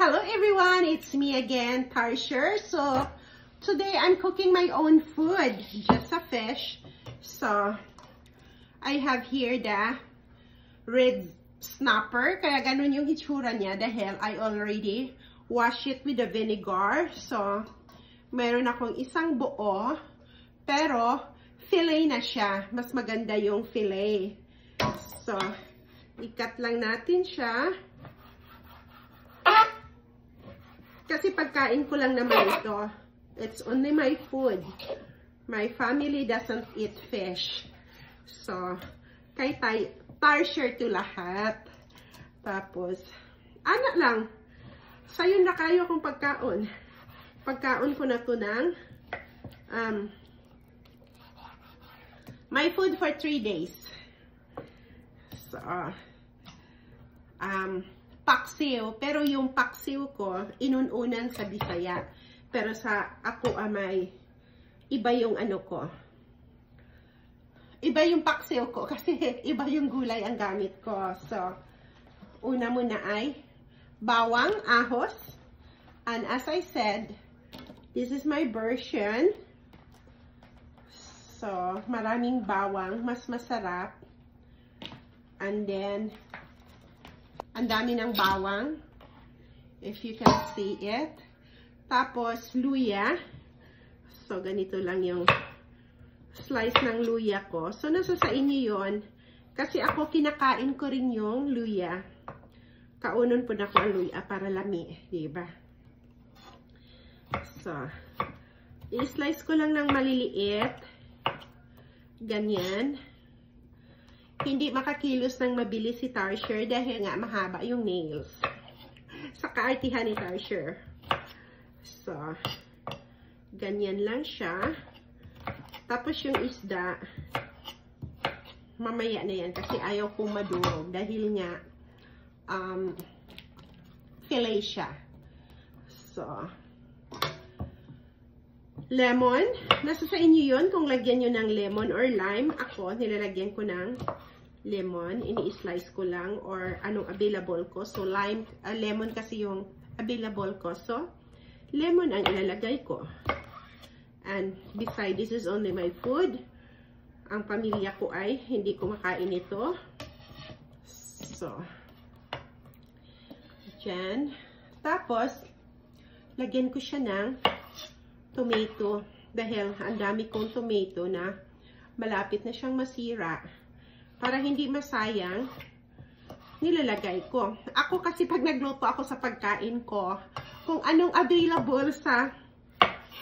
Hello everyone, it's me again, Tarsher. So today I'm cooking my own food, just a fish. So I have here the red snapper, kaya ganun yung hitsura niya dahil I already wash it with the vinegar. So meron akong isang buo, pero fillet na siya. Mas maganda yung fillet. So ikat lang natin siya. Kasi pagkain ko lang naman ito. It's only my food. My family doesn't eat fish. So, kay Tarsher to lahat. Tapos, anak lang. Sa'yo na kayo kung pagkaon. Pagkaon ko na to ng my food for 3 days. So, paksiw, pero yung paksiw ko, inununan sa Bisaya. Pero sa ako may iba yung ano ko. Iba yung paksiw ko kasi iba yung gulay ang gamit ko. So, una muna ay bawang, ahos. And as I said, this is my version. So, maraming bawang, mas masarap. And then, ang dami ng bawang. If you can see it. Tapos, luya. So, ganito lang yung slice ng luya ko. So, nasa sa inyo yun. Kasi ako, kinakain ko rin yung luya. Kaunon po na ko ang luya para lami. Diba? So, i-slice ko lang ng maliliit. Ganyan. Hindi makakilos ng mabilis si Tarsher dahil nga mahaba yung nails. Sa kaartihan ni Tarsher. So, ganyan lang siya. Tapos yung isda, mamaya na yan kasi ayaw kong madurog dahil nga fillet siya. So, lemon. Nasa sa inyo yun kung lagyan nyo ng lemon or lime. Ako, nilalagyan ko ng lemon, ini-slice ko lang or anong available ko. So, lemon kasi yung available ko. So, lemon ang ilalagay ko. And besides, this is only my food. Ang pamilya ko ay hindi kumakain ito. So, dyan. Tapos, lagyan ko siya ng tomato. Dahil ang dami kong tomato na malapit na siyang masira. Para hindi masayang, nilalagay ko. Ako kasi pag nagluto ako sa pagkain ko, kung anong available sa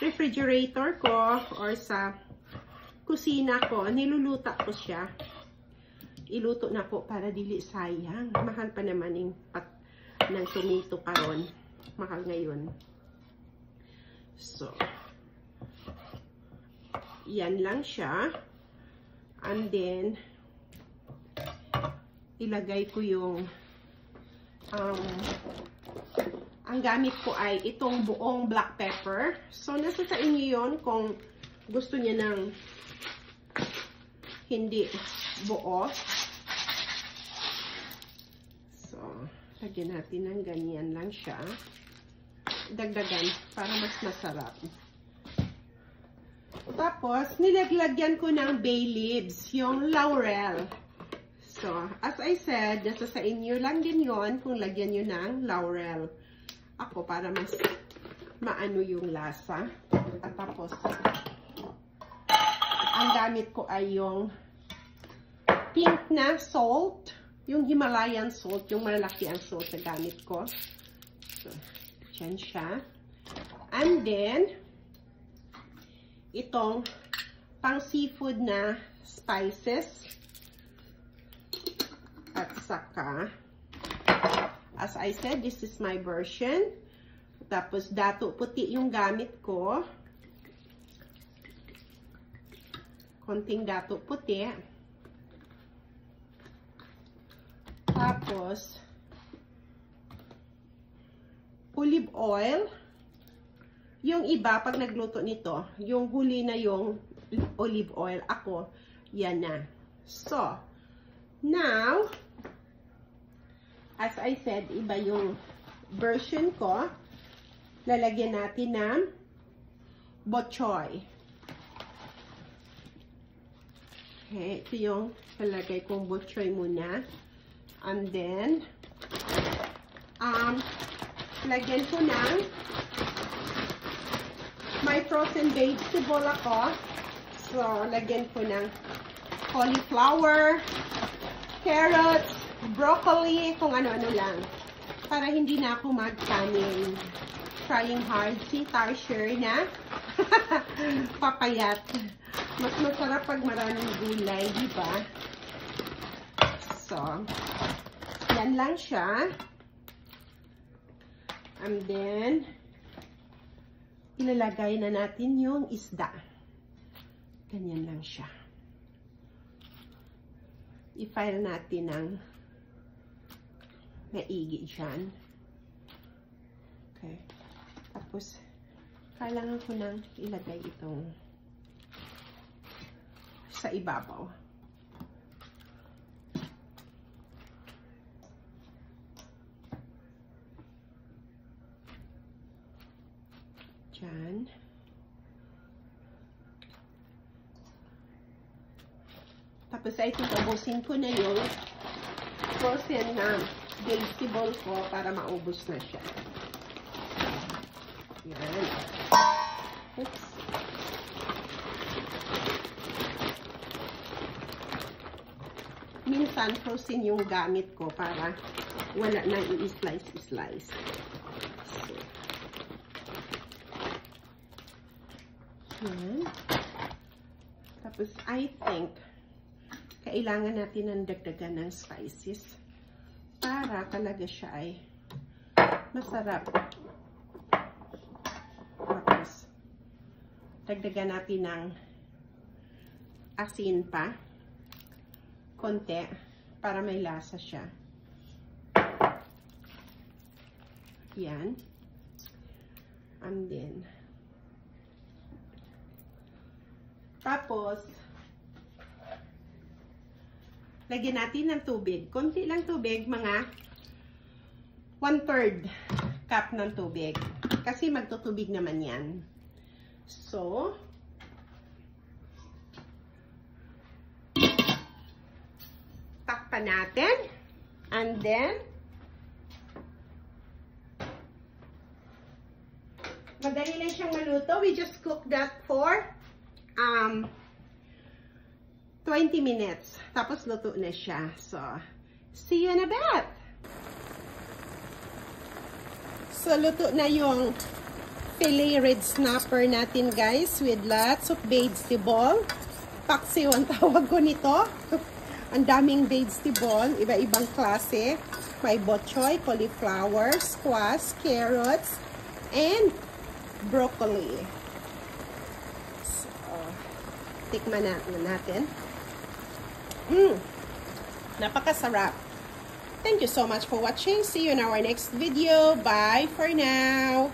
refrigerator ko or sa kusina ko, niluluto ko siya. Iluto na ko para dili sayang. Mahal pa naman yung ng tomato karon. Mahal ngayon. So, yan lang siya. And then, ilagay ko yung ang gamit ko ay itong buong black pepper. So, nasa sa inyo yun kung gusto niya ng hindi buo. So, lagyan natin ng ganyan lang siya. Dagdagan para mas masarap. Tapos, nilagyan ko ng bay leaves, yung laurel. So, as I said, nasa sa inyo lang din yon kung lagyan nyo ng laurel. Ako, para mas maano yung lasa. At tapos, ang gamit ko ay yung pink na salt. Yung Himalayan salt, yung malaki ang salt na gamit ko. So, dyan siya. And then, itong pang seafood na spices. At saka, as I said, this is my version. Tapos, dato puti yung gamit ko. Konting dato puti. Tapos, olive oil. Yung iba, pag nagluto nito, yung huli na yung olive oil. Ako, yan na. So, now, as I said, iba yung version ko, lalagyan natin ng bok choy. Okay, ito yung lalagay kong bok choy muna. And then, lagyan ko ng may frozen vegetable ako. So, lagyan ko ng cauliflower, carrots, broccoli, kung ano-ano lang. Para hindi na ako mag-kanin. Trying hard. Si Tarsher na papayat. Mas masarap pag maraming gulay, di ba? So, yan lang siya. And then, ilalagay na natin yung isda. Ganyan lang siya. I-file natin ng maigi dyan. Okay. Tapos, kailangan ko nang ilagay itong sa ibabaw. Dyan. Tapos ay tutubusin ko na yung frozen na vegetable ko para maubos na siya. Yan. Oops. Minsan frozen yung gamit ko para wala nang i-slice. So, yan. Tapos I think kailangan natin ng dagdagan ng spices para talaga siya ay masarap. Tapos, dagdagan natin ng asin pa. Konti. Para may lasa siya. Yan. And then, tapos, lagyan natin ng tubig. Konti lang tubig, mga 1/3 cup ng tubig. Kasi magtutubig naman yan. So, takpan natin. And then, madali lang siyang maluto. We just cook that for 20 minutes. Tapos luto na siya. So, see you in a bit. So, luto na yung filet red snapper natin, guys, with lots of vegetable. Paksiw ang tawag ko nito. Ang daming vegetable, iba-ibang klase. May bok choy, cauliflower, squash, carrots, and broccoli. So, tikman natin. Napakasarap. Thank you so much for watching. See you in our next video. Bye for now.